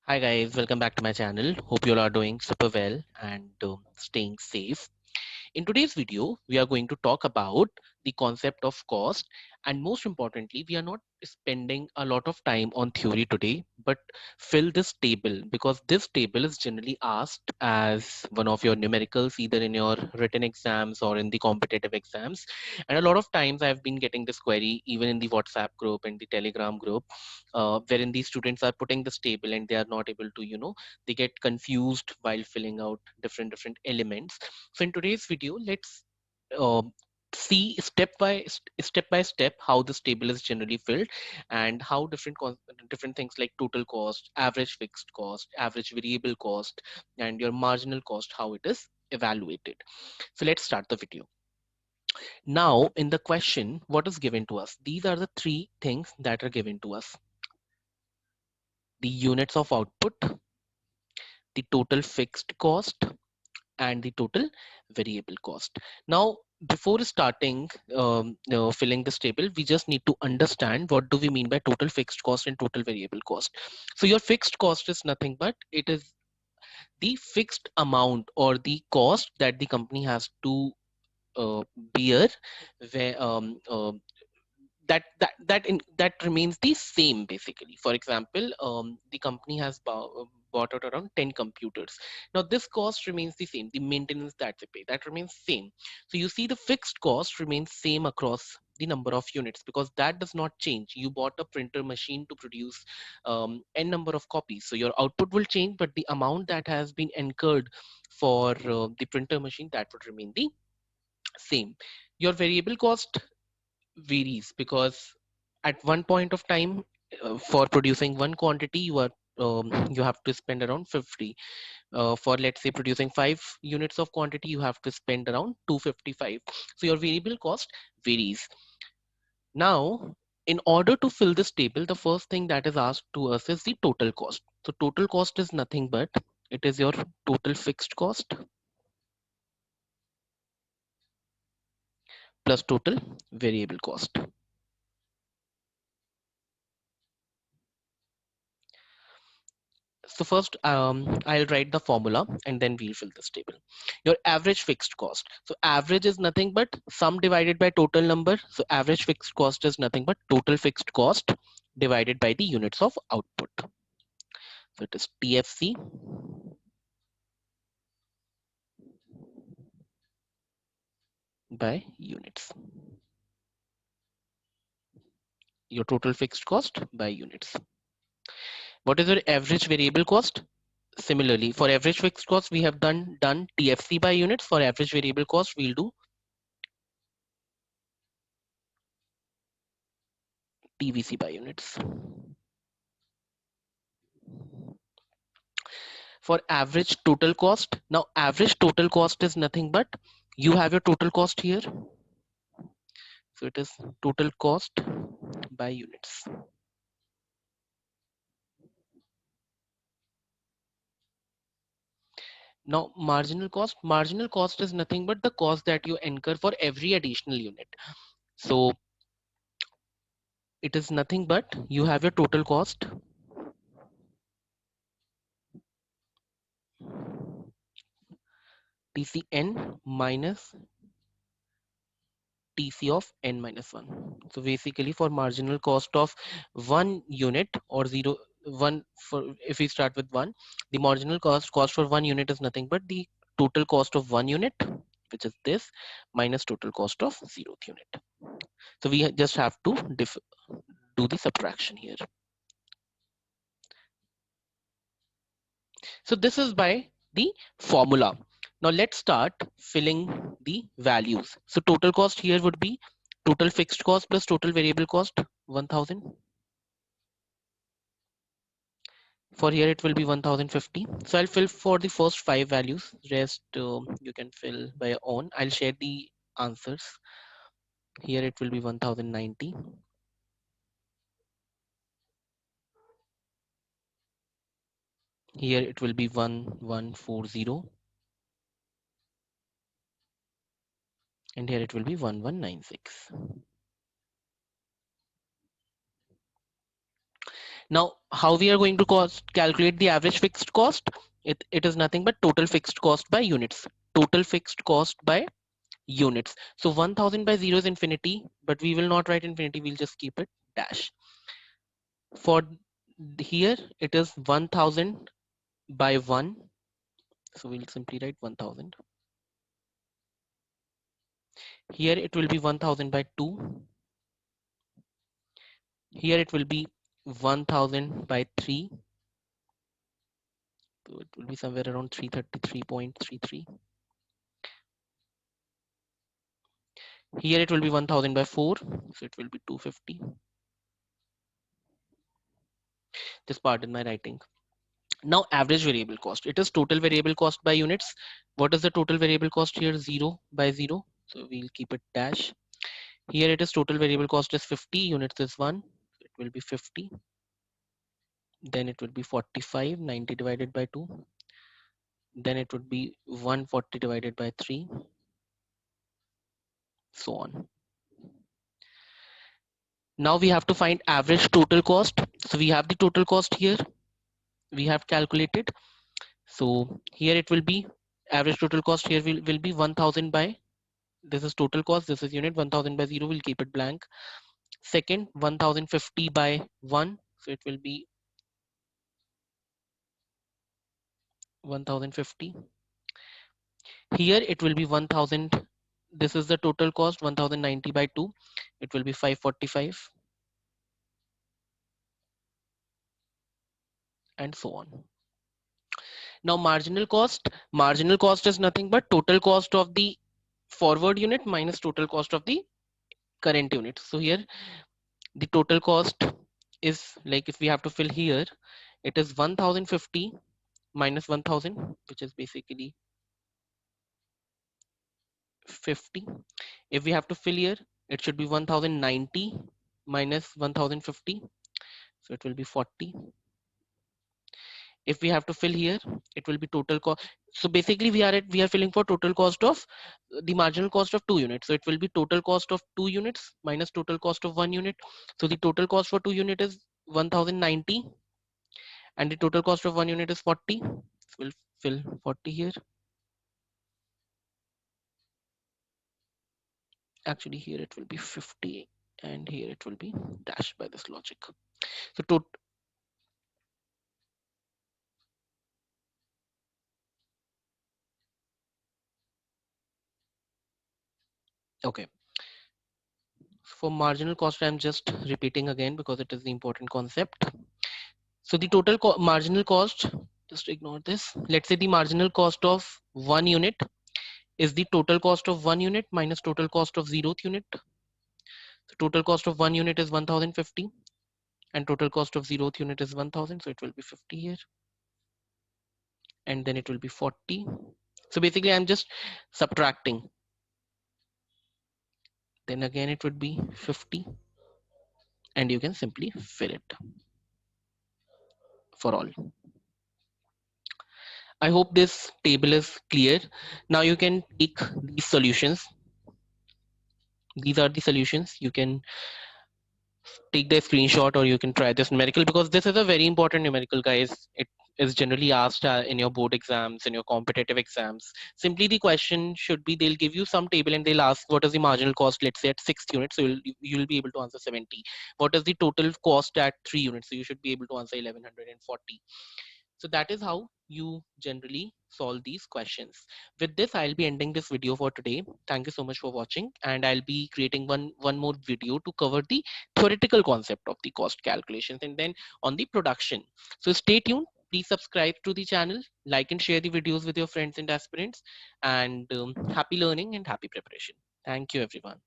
Hi guys, welcome back to my channel. Hope you all are doing super well and staying safe. In today's video, we are going to talk about the concept of cost, and most importantly, we are not spending a lot of time on theory today, but fill this table because this table is generally asked as one of your numericals either in your written exams or in the competitive exams. And a lot of times I've been getting this query even in the WhatsApp group and the Telegram group, wherein these students are putting this table and they are not able to, they get confused while filling out different elements. So in today's video, let's uh, see step by step how this table is generally filled and how different things like total cost, average fixed cost, average variable cost, and your marginal cost, how it is evaluated. So let's start the video. Now in the question, what is given to us? These are the three things that are given to us: the units of output, the total fixed cost, and the total variable cost. Now, before starting filling this table, we just need to understand what do we mean by total fixed cost and total variable cost. So your fixed cost is nothing but it is the fixed amount or the cost that the company has to uh, bear, where that remains the same basically. For example, the company has bought out around 10 computers. Now this cost remains the same, the maintenance that they pay, that remains same. So you see the fixed cost remains same across the number of units because that does not change. You bought a printer machine to produce n number of copies, so your output will change, but the amount that has been incurred for the printer machine, that would remain the same. Your variable cost varies because at one point of time, for producing one quantity, you have to spend around 50. For let's say producing 5 units of quantity, you have to spend around 255. So your variable cost varies. Now, in order to fill this table, the first thing that is asked to us is the total cost. So total cost is nothing but it is your total fixed cost plus total variable cost. So first, I'll write the formula and then we'll fill this table. Your average fixed cost. So average is nothing but sum divided by total number. So average fixed cost is nothing but total fixed cost divided by the units of output. So it is TFC by units. Your total fixed cost by units. What is your average variable cost? Similarly, for average fixed cost, we have done TFC by units. For average variable cost, we'll do TVC by units. For average total cost, now average total cost is nothing but you have your total cost here. So it is total cost by units. Now marginal cost is nothing but the cost that you incur for every additional unit. So it is nothing but you have your total cost TCN minus TC of n minus 1. So basically for marginal cost of one unit or zero one, for if we start with one, the marginal cost for one unit is nothing but the total cost of one unit, which is this, minus total cost of zeroth unit. So we just have to do the subtraction here. So this is by the formula. Now let's start filling the values. So total cost here would be total fixed cost plus total variable cost 1000. For here it will be 1050. So I'll fill for the first 5 values. Rest you can fill by your own. I'll share the answers. Here it will be 1090. Here it will be 1140, and here it will be 1196. Now, how we are going to calculate the average fixed cost? It is nothing but total fixed cost by units. Total fixed cost by units. So 1000 by 0 is infinity, but we will not write infinity. We'll just keep it dash. For here, it is 1000 by 1. So we'll simply write 1000. Here it will be 1000 by 2. Here it will be 1000 by 3. So it will be somewhere around 333.33. Here it will be 1000 by 4. So it will be 250. Just pardon my writing. Now average variable cost. It is total variable cost by units. What is the total variable cost here? 0 by 0. So we'll keep it dash. Here it is total variable cost is 50. Units is 1. It will be 50. Then it would be 45. 90 divided by 2. Then it would be 140 divided by 3. So on. Now we have to find average total cost. So we have the total cost here. We have calculated. So here it will be average total cost here will be 1000 by, this is total cost, this is unit, 1000 by 0, we'll keep it blank. Second, 1050 by 1, so it will be 1050. Here it will be 1000, this is the total cost, 1090 by 2, it will be 545, and so on. Now marginal cost is nothing but total cost of the forward unit minus total cost of the current unit. So here the total cost is, like, if we have to fill here, it is 1050 minus 1000, which is basically 50. If we have to fill here, it should be 1090 minus 1050, so it will be 40. If we have to fill here, it will be total cost. So basically we are filling for total cost of the marginal cost of 2 units, so it will be total cost of 2 units minus total cost of 1 unit. So the total cost for 2 unit is 1090, and the total cost of 1 unit is 40. So we'll fill 40 here. Actually here it will be 50, and here it will be dashed by this logic. So okay, for marginal cost I'm just repeating again because it is the important concept. So the total marginal cost, just ignore this, let's say the marginal cost of 1 unit is the total cost of 1 unit minus total cost of 0th unit. So total cost of 1 unit is 1050, and total cost of 0th unit is 1000, so it will be 50 here, and then it will be 40. So basically I'm just subtracting, then again it would be 50, and you can simply fill it for all. I hope this table is clear. Now you can take these solutions. These are the solutions. You can take the screenshot, or you can try this numerical, because this is a very important numerical, guys. It is generally asked in your board exams, in your competitive exams. Simply the question should be, they'll give you some table and they'll ask what is the marginal cost, let's say at 6th unit, so you'll be able to answer 70. What is the total cost at 3 units, so you should be able to answer 1140. So that is how you generally solve these questions. With this, I'll be ending this video for today. Thank you so much for watching, and I'll be creating one more video to cover the theoretical concept of the cost calculations, and then on the production. So stay tuned. Please subscribe to the channel, like and share the videos with your friends and aspirants, and happy learning and happy preparation. Thank you, everyone.